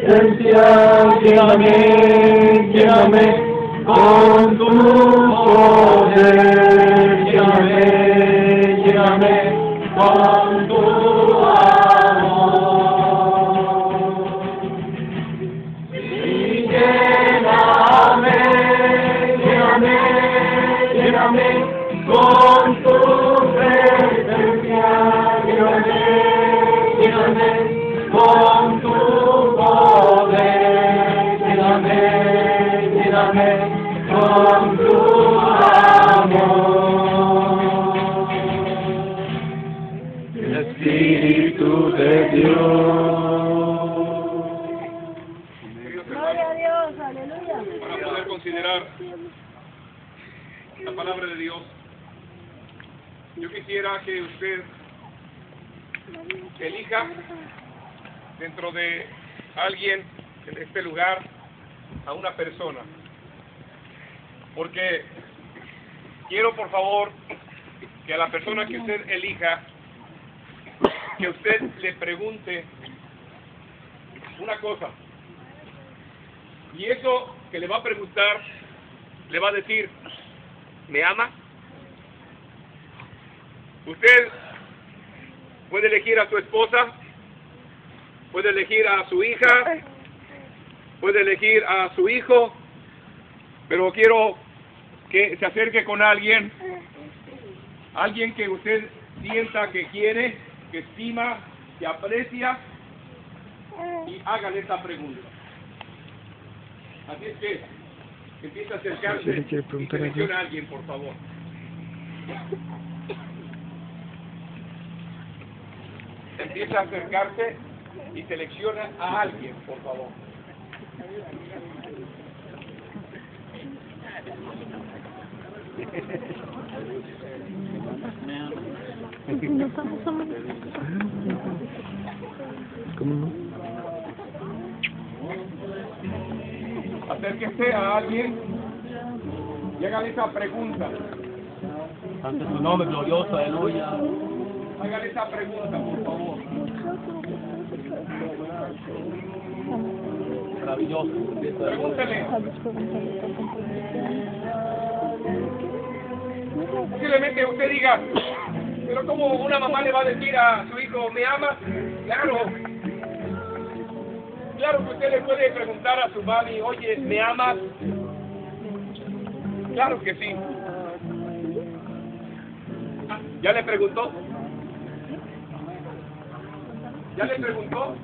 presencia, lléname, lléname con tu poder, lléname, lléname con tu amor. Y lléname, lléname, lléname con tu presencia, lléname, lléname con tu poder, lléname, lléname con tu amor. El Espíritu de Dios. Gloria a Dios, aleluya. Para poder considerar la palabra de Dios, yo quisiera que usted elija dentro de alguien en este lugar a una persona, porque quiero, por favor, que a la persona que usted elija, que usted le pregunte una cosa, y eso que le va a preguntar le va a decir: ¿me ama? Usted puede elegir a su esposa, puede elegir a su hija, puede elegir a su hijo, pero quiero que se acerque con alguien que usted sienta que quiere, que estima, que aprecia, y hágale esta pregunta. Así es que empieza a acercarse y selecciona a alguien, por favor. Empieza a acercarse y selecciona a alguien, por favor. ¿Cómo no? Acérquese a alguien y hágale esa pregunta. Ante tu nombre glorioso, aleluya. Hágale esa pregunta, por favor. Maravilloso. Pregúntele. Posiblemente usted diga: pero ¿cómo una mamá le va a decir a su hijo, ¿me amas? Claro. Claro que usted le puede preguntar a su mami: oye, ¿me amas? Claro que sí. ¿Ya le preguntó? ¿Ya le preguntó?